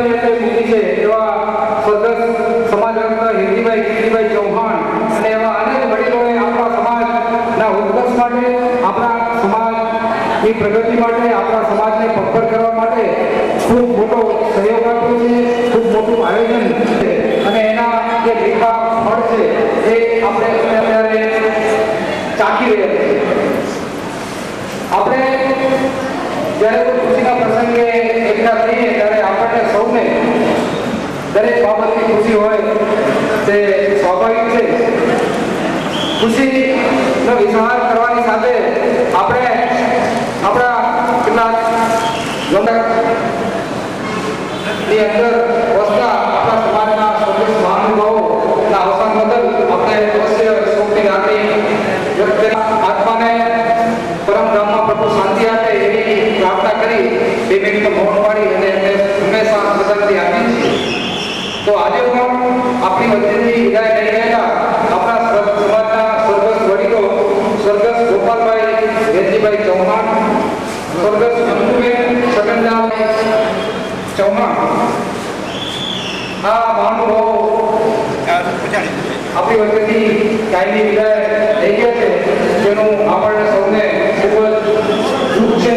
આપણે એટલે મૂકી છે એવા સ્વર્ગસ્થ સમાજ રત્ન હિરજીભાઈ કિરીભાઈ ચૌહાણ અને એવા અનેક વડીલોએ આપણા સમાજના ઉત્કર્ષ માટે, આપણા સમાજની પ્રગતિ માટે, આપણા સમાજને પગભર કરવા માટે ખૂબ મોટો સહયોગ આપ્યો છે, ખૂબ મોટું આયોજન છે અને એના જે મીઠા ફળ છે એ આપણે અત્યારે ચાખી રહ્યા છીએ. આપણે જ્યારે કોઈ ખુશીના પ્રસંગે એકઠા થઈએ ત્યારે આપણને સૌને દરેક બાબતની ખુશી હોય તે સ્વાભાવિક છે. ખુશીનો વિચાર કરવાની સાથે આપણે આપણા કેટલાક ની અંદર વસતા આપણા સમાજના સ્વતંત્ર મહાનુભાવોના અવસાન બદલ આપણે અવશ્ય શોકની લાગણી વ્યક્ત કરી આત્માને પરમધામમાં પ્રભુ શાંતિ આપે એવી પ્રાર્થના કરી 2 મિનિટનો મૌન પાડી અને એમને હંમેશા શ્રદ્ધાંજલિ આપી છે. તો આજે પણ આપણી વચ્ચેથી વિદાય લઈ ગયેલા આપણા સમાજના સ્વર્ગસ્થ વડીલો સ્વર્ગસ્થ ગોપાલભાઈ વેદજીભાઈ ચૌહાણ, સ્વર્ગસ્થ અંજુબેન છગનલાલ ચૌહાણ, આ મહાનુભાવો આપણી વચ્ચેથી કાયમી વિદાય લઈ ગયા છે, જેનું આપણને સૌને ખૂબ જ દુઃખ છે.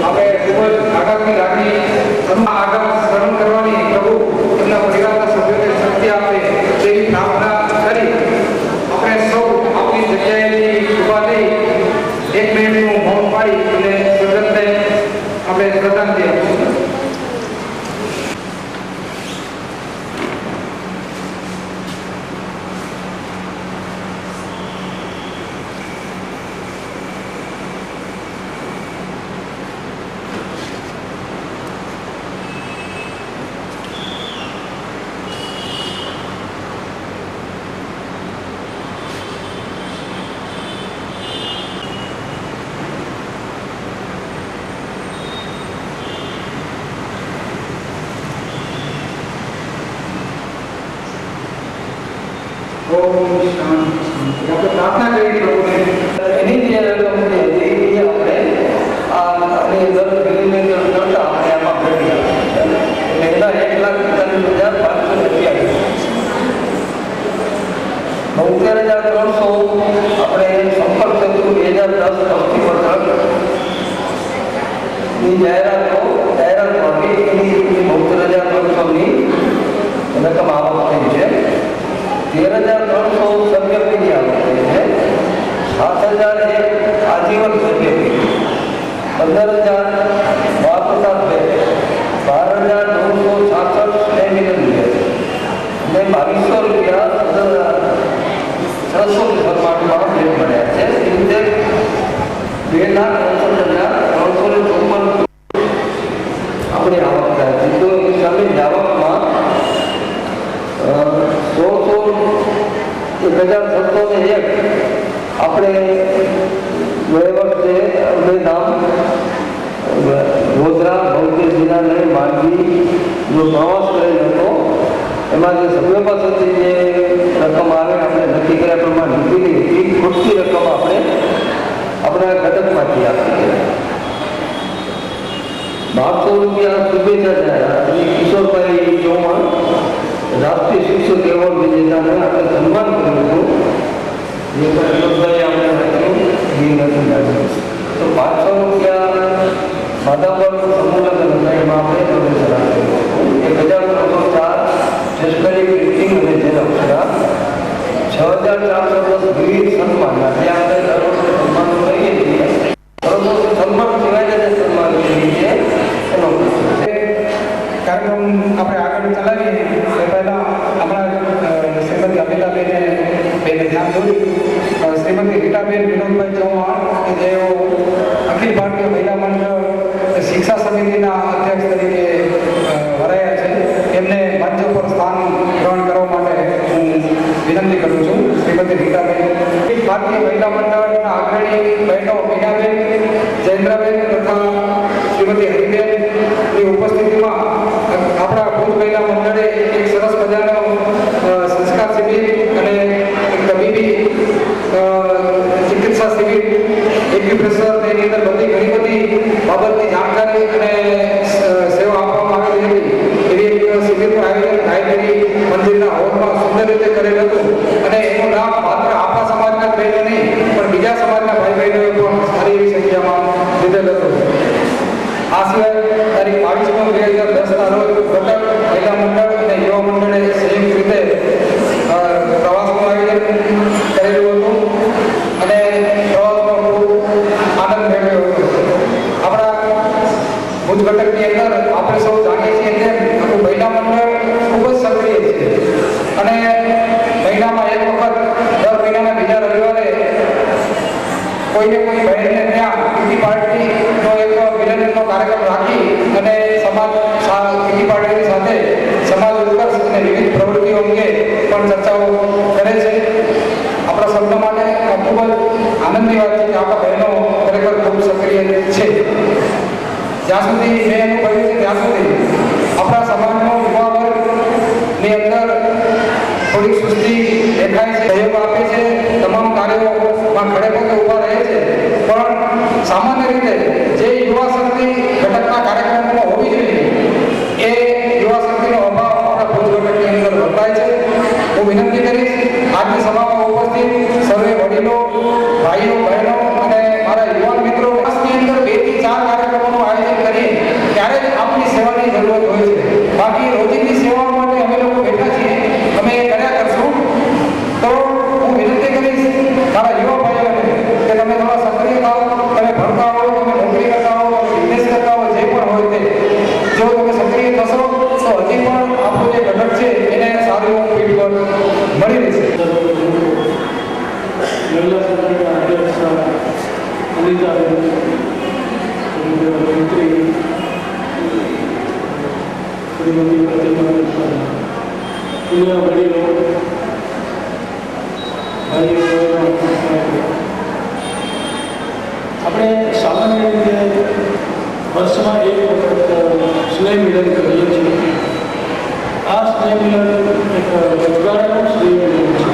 આપણે ખૂબ જ આઘાતની લાગણી આગળ સ્મરણ કરવાની પ્રભુ એમના પરિવારના સભ્યોને શક્તિ આપે તેવી પ્રાર્થના કરી આપણે સૌ આપણી જગ્યાએથી ઉભા થઈ 1 મિનિટનું મૌન પાડી અને સ્વર્ગસ્થને આપણે શ્રદ્ધાંજલિ આપીશું. આપણે પ્રાર્થના કરી પ્રભુને એની જે રકમ છે એ આપણે આની અંદર વિનિમય કરતા આપણે આમાં ભરી આપીએ અને એના 1,41,500 72,300 આપણે સંપર્ક થતું 2010 ની જાહેરાત આપી એની 72,300ની રકમ આવક થઈ છે. 13,300 સભ્ય પેઢી આવક થઈ છે. 7,001 આજીવન સભ્ય પેઢી, 15,000 વારસાત ભેટ, 12,966 સ્નેહમિલન ભેટ અને 2,200 રૂપિયા 600 સન્માનમાં ભેટ મળ્યા છે. એ રીતે 2,63,354 આપણી આવક થાય છે. તો એ સામે આવકમાં 1,601 આપણે વર્ષે ગામ ગોધરા ભૌતિક જિલ્લાને માંડવીનો પ્રવાસ કરેલ હતો. એમાં જે સભ્યો પાસેથી જે રકમ આવે આપણે નક્કી કર્યા પ્રમાણે નીકળી હતી, ખૂટતી રકમ આપણે આપણા ઘટકમાંથી આપી. 1200 રૂપિયા શુભેચ્છા જાહેરાત કિશોરભાઈ ચૌહાણ રાષ્ટ્રીય શિક્ષક એવોર્ડ વિજેતાને આપણે સન્માન કર્યું હતું. જે પણ આપણે રાખ્યું એ નથી લાગ્યું. તો 500 રૂપિયા માધાપર સમૂહલગ્ન હતા એમાં આપણે ડોનેશન આપ્યું. 1,304 સ્ટેશનરી પ્રિન્ટિંગ અને ઝેરોક્ષના 6,410 વિવિધ સન્માનના જે આપણે દર વર્ષે સન્માન કરીએ છીએ, પરંતુ સન્માન સિવાય જે સન્માન કરીએ છીએ એનો કાર્યક્રમ આપણે આગળ ચલાવીએ એ પહેલાં આપણા શ્રીમતી અમિતાબેને ધ્યાન દોર્યું. શ્રીમતી રીટાબેન વિનોદભાઈ ચૌહાણ કે જેઓ અખિલ ભારતીય મહિલા મંડળ શિક્ષા સમિતિના અધ્યક્ષ તરીકે વરાયા છે, એમને મંચ ઉપર સ્થાન ગ્રહણ કરવા માટે હું વિનંતી કરું છું. શ્રીમતી રીટાબેન અખિલ ભારતીય મહિલા મંડળના અગ્રણી બહેનો મીનાબેન, જયેન્દ્રબેન તથા શ્રીમતી હરિબેનની ઉપસ્થિતિમાં આપણા ભૂત મહિલા મંડળે એક સરસ મજાનો સંસ્કાર શિબિર અને તબીબી ચિકિત્સા શિબિર, એક્યુપ્રેશર, એની અંદર ઘણી બધી બાબતની જાણકારી અને સેવા આપવામાં આવેલી હતી. એવી એક ની અંદર થોડી સુસ્તી દેખાય છે, સહયોગ આપે છે, તમામ કાર્યોમાં ખડે પગે ઊભા રહે છે, પણ સામાન્ય રીતે જે યુવા શક્તિ ઘટકના કાર્યક્રમોમાં હોવી જોઈએ એ યુવા શક્તિનો અભાવ આપણા ભુજ ઘટકની અંદર વર્તાય છે. હું વિનંતી કરીશ આજની સભામાં ઉપસ્થિત સર્વે વડીલો, ભાઈઓ, બહેનો અને મારા યુવાન મિત્રો ની અંદર 2 થી 4 કાર્યક્રમોનું આયોજન કરીએ ત્યારે જ આપની સેવાની જરૂરત હોય છે. બાકી રોજિંદી સેવાઓ માટે અમે લોકો બેઠા છીએ, અમે એ કર્યા કરશું. તો હું વિનંતી કરીશ મારા યુવા ભાઈઓને કે તમે થોડા સક્રિય થાઓ, તમે ભણતા હો, તમે નોકરી કરતા હો, બિઝનેસ કરતા હો, જે પણ હોય તે જો તમે સક્રિય થશો તો હજી પણ આપણું જે ઘટક છે એને સારું એવું ફીડબેક મળી રહેશે. મહિલા સંગઠનના અધ્યક્ષ અનિતાબેન, મંત્રી શ્રીમતી પ્રતિમાબેન, પૂર્ણ વડીલો, ભાઈઓ બહેનો, આપણે સામાન્ય રીતે વર્ષમાં એક વખત સ્નેહ મિલન કરીએ છીએ. આ સ્નેહ મિલન એક રોજગારનું સ્નેહ મિલન છે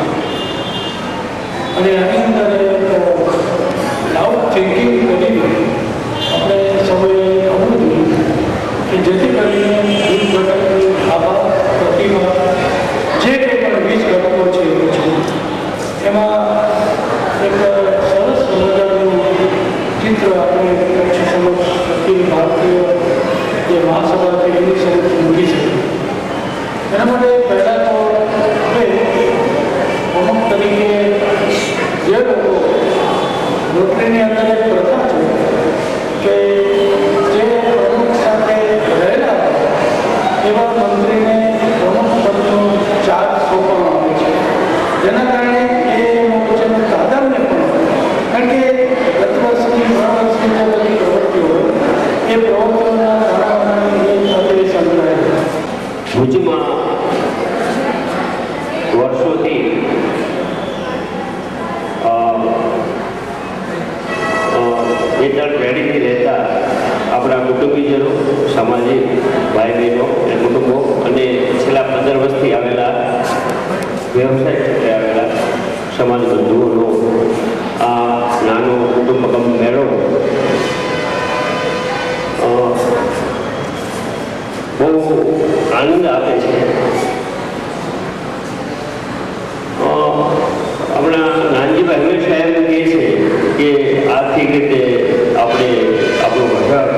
અને આની અંદર લાઉડ થિંકિંગ કરીને આપણે સૌએ આવવું જોઈએ કે જેથી કરીને વીજ ઘટકની આભા પ્રતિમા જે કંઈ પણ વીજ ઘટકો છે એમાં એક સરસ મજાનું ચિત્ર આપણે કચ્છ સમક્ષ અખિલ ભારતીય જે મહાસભા છે એની સમક્ષ મૂકી શકીએ. એના માટે પહેલાં તો આપણે પ્રમુખ તરીકે જે લોકો રોટરીની અંદર એક પ્રથા છે કે જે પ્રમુખ સાથે રહેલા એવા મંત્રીને પ્રમુખ પદનો ચાર્જ સોંપવામાં આવે છે, જેના કારણે એ મોરચાનું પ્રાધાન્ય પણ કારણ કે ગત વર્ષની 3 વર્ષની જે બધી પ્રવૃત્તિઓ એ પ્રવૃત્તિઓના કારણે સાથે સંકળાયેલા ભુજમાં વર્ષોથી બે ત્રણ પેઢીથી રહેતા આપણા કુટુંબીજનો, સામાજિક ભાઈ બહેનો અને કુટુંબો અને છેલ્લા 15 વર્ષથી આવેલા વ્યવસાય ક્ષેત્રે આવેલા સમાજ બંધુઓનો આ નાનો કુટુંબકમ મેળો બહુ આનંદ આપે છે. હમણાં નાનજીભાઈ હંમેશા એમ કહે છે કે આર્થિક રીતે આપણે આપણું ઘર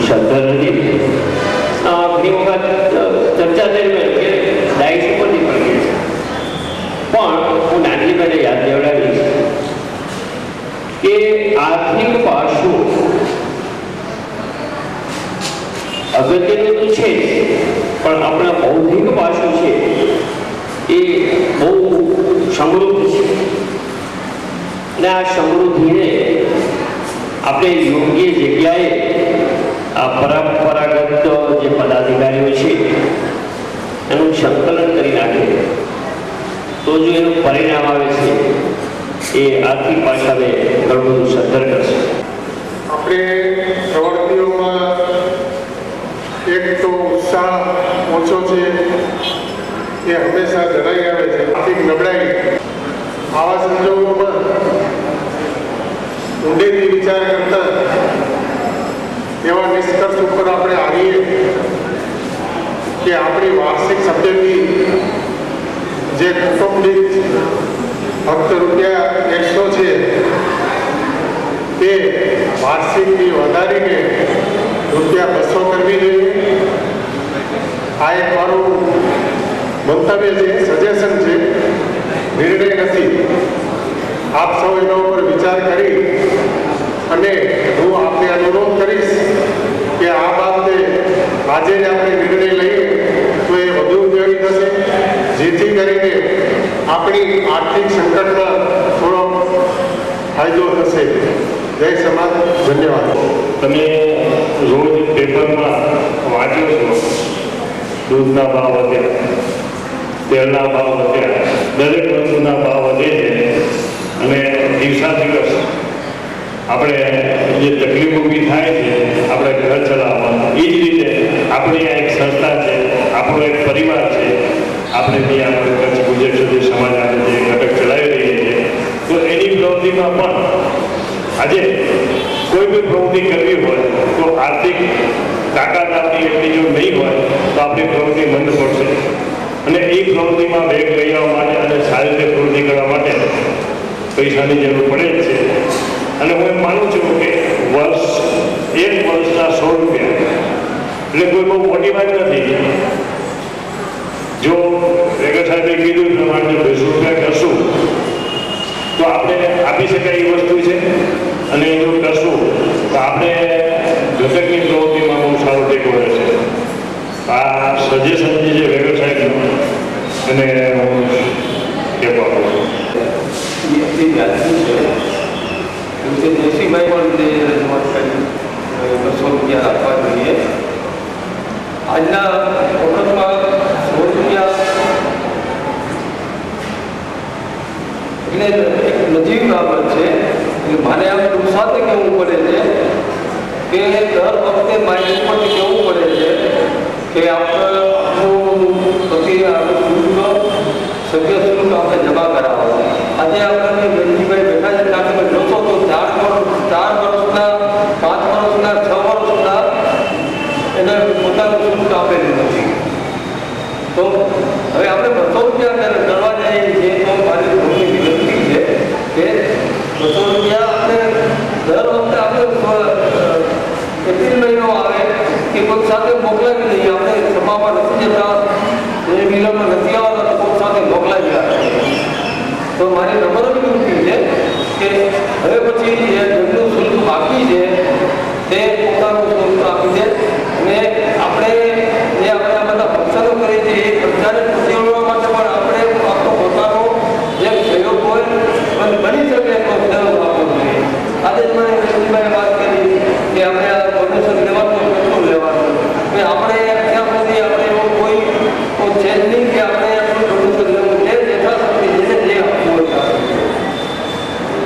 સદ્ધર નથી. ઘણી વખત ચર્ચા દરમિયાન કે ડાયસ ઉપરથી પણ કહે છે, પણ હું નાનજીભાઈને યાદ દેવડાવીશ કે આર્થિક પાસું અગત્યનું તો છે પણ આપણા બૌદ્ધિક પાસું છે એ બહુ સમૃદ્ધ છે અને આ સમૃદ્ધિને આપણે યોગ્ય જગ્યાએ આ પરંપરાગત જે પદાધિકારીઓ છે એનું સંકલન કરી નાખે તો જો એનું પરિણામ આવે છે એ આર્થિક પાસાને ઘણું બધું સદ્ધર કરશે. આપણે પ્રવૃત્તિઓમાં એક તો ઉત્સાહ ઓછો છે એ હંમેશા જણાઈ આવે છે. આર્થિક નબળાઈ આવા સંજોગોમાં ઊંડેથી વિચાર કરતા એવા નિષ્કર્ષ ઉપર આપણે આવીએ કે આપણી વાર્ષિક સભ્યની જે કુટુંબિક ફક્ત ₹100 છે તે વાર્ષિકની વધારીને ₹200 કરવી જોઈએ. આ એક મારું મંતવ્ય છે, સજેશન છે, નિર્ણય નથી. આપ સૌ એના ઉપર વિચાર કરી અને હું આપને અનુરોધ કરીશ કે આ બાબતે આજે જ આપણે નિર્ણય લઈએ તો એ વધુ ઉપયોગી થશે, જેથી કરીને આપણી આર્થિક સંકટમાં થોડો ફાયદો થશે. જય સમાજ. ધન્યવાદ. તમે રોજ પેપરમાં વાંચો છો દૂધના ભાવ વધ્યા, તેલના ભાવ વધ્યા, દરેક વસ્તુના ભાવ વધે છે અને દિવસા દિવસ આપણે જે તકલીફ ઊભી થાય છે આપણે ઘર ચલાવવામાં, એ જ રીતે આપણી આ એક સંસ્થા છે, આપણો એક પરિવાર છે આપણે બી આપણે કચ્છ ગુજર સુધી સમાજ આજે જે ઘટક ચલાવી રહી છે તો એની પ્રવૃત્તિમાં પણ આજે કોઈ બી પ્રવૃત્તિ કરવી હોય તો આર્થિક તાકાત આપણી એટલી જો નહીં હોય તો આપણી પ્રવૃત્તિ મંદ પડશે અને એ પ્રવૃત્તિમાં વેગ લઈ આવવા માટે અને સારી રીતે પ્રવૃત્તિ કરવા માટે પૈસાની જરૂર પડે જ છે. અને હું એમ માનું છું કે એક વર્ષના 100 રૂપિયા એટલે કોઈ બહુ મોટી વાત નથી. જો વેગર સાહેબે કીધું પ્રમાણે જો 200 રૂપિયા કરશું તો આપણે આપી શકાય એ વસ્તુ છે અને જો કરશું તો આપણે ઘટકની પ્રવૃત્તિમાં બહુ સારો ટેકો રહેશે. આ સજેશન જે વેગર સાહેબનું અને હું ટેકો આપું છું. જયસિંહભાઈ પણ જે રજૂઆત કરી 200 રૂપિયા આપવા જોઈએ. આજના વખતમાં 100 રૂપિયા એટલે એક નજીવી બાબત છે. મારે આમ સાથે કહેવું પડે છે કે દર વખતે મારી ઉપરથી કહેવું પડે છે કે આપણે સભ્ય શુલ્ક આપણે જમા કરાવો. આજે આપણે વેલજીભાઈ બેઠા છે ત્યાં તમે જોશો તો 4 વર્ષના 5 વર્ષના 6 વર્ષના એને પોતાનું શુલ્ક આપેલું નથી. તો હવે આપણે 200 રૂપિયા કરવા જઈએ છીએ તો મારી ઘણી વિનંતી છે કે 200 રૂપિયા આપણે દર વખતે આપણે એપ્રિલ મહિનો આવે કે કોઈ સાથે મોકલાવી દઈએ. આપણે સભામાં નથી જતા એ મિલનમાં નથી આવતા તો કોઈ સાથે મોકલાવી આવે. તો મારી નમ્ર વિનંતી છે કે હવે પછી જેમનું શુલ્ક બાકી છે તે પોતાનું શુલ્ક આપી દે અને આપણે જે આપણે આ બધા ફંક્શનો કરીએ છીએ એ પ્રચારને પ્રત્યાવવા માટે પણ આપણે આપણો પોતાનો જે સહયોગ હોય અને બની શકે એટલો સહયોગ આપવો જોઈએ. આજે જ મને રજનીભાઈએ વાત કરી કે આપણે આ ડોનેશન લેવાનું કેટલું લેવાનું આપણે ત્યાં સુધી આપણે એવો કોઈ છે જ નહીં કે આપણે ડોનેશન લેવું છે યથાશક્તિ જેને જે આપવું હોય.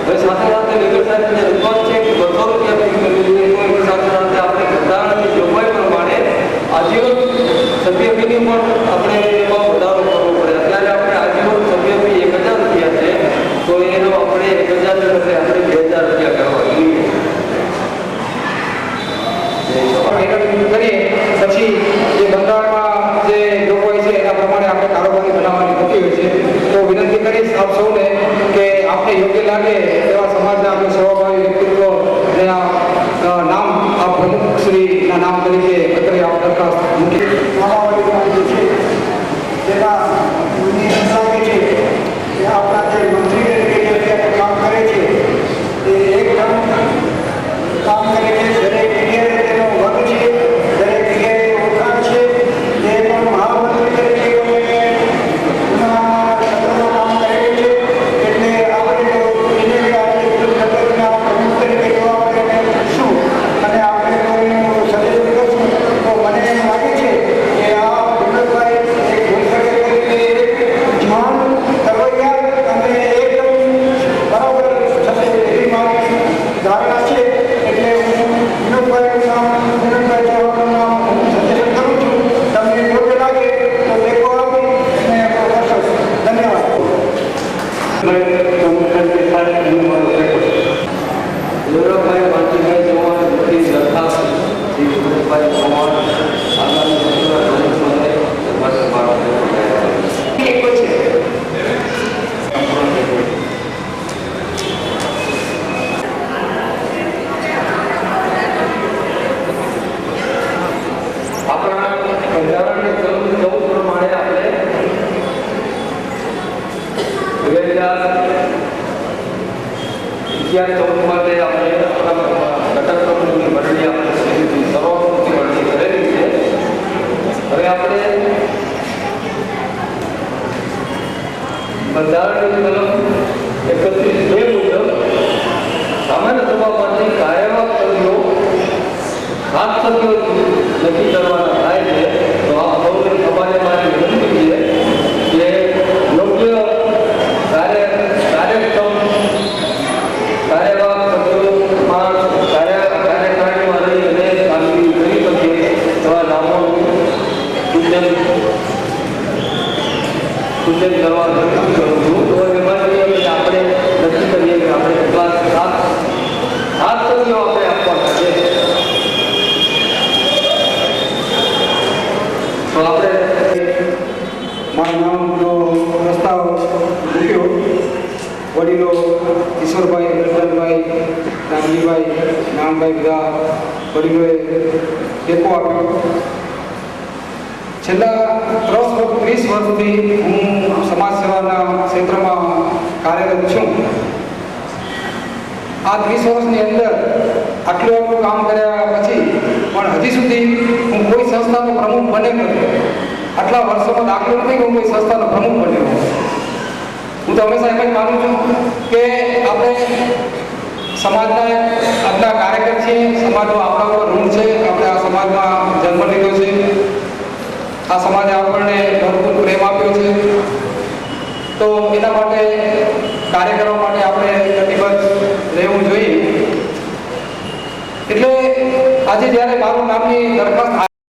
હવે સાથે સાથે વિગત સાહેબને રજૂઆત છે કે 200 રૂપિયા ફી કરવી જોઈએ. કોઈ સાથે સાથે આપણે બંધારણની જોગવાઈ પ્રમાણે આજીવન સભ્ય ફીની પણ આપણે એમાં વધારો કરવો પડે. અત્યારે આપણે આજીવન સભ્ય ફી 1000 રૂપિયા છે તો એનો આપણે 1000 બદલે આપણે 2000 રૂપિયા કરવા જોઈએ. કરીએ પછી જે બંધારણમાં જે જોગવાઈ છે એના પ્રમાણે આપણે કારોબારી બનાવવાની થતી હોય છે. તો વિનંતી કરીશ આપ સૌને કે આપણે યોગ્ય લાગે એવા સમાજના આપણે સેવાભાવી વ્યક્તિત્વ નામ આ પ્રમુખશ્રીના નામ તરીકે અત્રે આ દરખાસ્ત મૂકી છે જેમાં મને એમ લાગે છે કે આપણા જે મંત્રી તરીકે અત્યારે કામ કરે છે એ એકદમ કામ કરે છે. દરેક જગ્યાએ તેનો વર્ગ છે, દરેક જગ્યાએ ઓળખાણ છે. તે પણ મહામંત્રી તરીકે કામ કરે છે. એટલે આપણે તો એને પ્રમુખ તરીકે જોવા માટે શું અને આપણે તો એનું સજેશન કરશું તો મને એમ લાગે છે કે આ વિનોદભાઈ એક ભૂલકરે તરીકે જવાન તરવૈયા અને એકદમ બરાબર થશે એવી મારી ધારણા છે. એટલે હું વિનોદભાઈ જવાનું નામ હું સજેશન કરું છું. તમને યોગ્ય લાગે તો ટેકો આપી અને કરશો. ધન્યવાદ. ગૌરવભાઈ માનજીભાઈ ચૌહાણ મોટી દરખાસ્ત શ્રી ગૌરવભાઈ ચૌહાણ આગામી આપણા બંધારણની કલમ 14 પ્રમાણે આપણે 2011-14 માટે આપણે ઘટક પ્રમુખની વરણી આપણે સર્વસંમતિ વરણી કરેલી છે. હવે આપણે બંધારણની કલમ 31(2) મુજબ સામાન્ય સભામાંથી કાર્યવાહક સભ્યો 7 સભ્યો નક્કી કરવાના થાય છે. તો આ સૌને સભાને મારી વિનંતી છે કે યોગ્ય કાર્યક્ષમ કાર્યવાહક સભ્યોમાં કાર્યકારીમાં રહી અને કામગીરી કરી શકે એવા નામોનું સૂચન સૂચન કરવા વિનંતી કરું છું. તો એમાંથી આપણે નક્કી કરીએ કે આપણે કેટલા સાત સભ્યો આપણે આપવાના છે. તો આપણે મારું નામનો પ્રસ્તાવ મૂક્યો. વડીલો કિશોરભાઈ, રંજનભાઈ, રામજીભાઈ, નામભાઈ બધા વડીલોએ ટેકો આપ્યો. છેલ્લા 30 વર્ષથી હું સમાજ સેવાના ક્ષેત્રમાં કાર્યરત છું. આ 30 વર્ષની અંદર આટલું કામ કર્યા પછી પણ હજી સુધી હું કોઈ સંસ્થાનો પ્રમુખ બને નથી. આટલા વર્ષોમાં દાખલો નથી કે હું કોઈ સંસ્થાનો પ્રમુખ બન્યો. હું તો હંમેશા એમ જ માનું છું કે આપણે સમાજના આપણા કાર્યકર છીએ, સમાજનો આપણા ઉપર ઋણ છે, આપણે આ સમાજમાં જન્મ લીધો છે, આ સમાજે આપણને ભરપૂર પ્રેમ આપ્યો છે, તો એના માટે કાર્ય કરવા માટે આપણે કટિબદ્ધ રહેવું જોઈએ. એટલે આજે જ્યારે મારું નામની દરખાસ્ત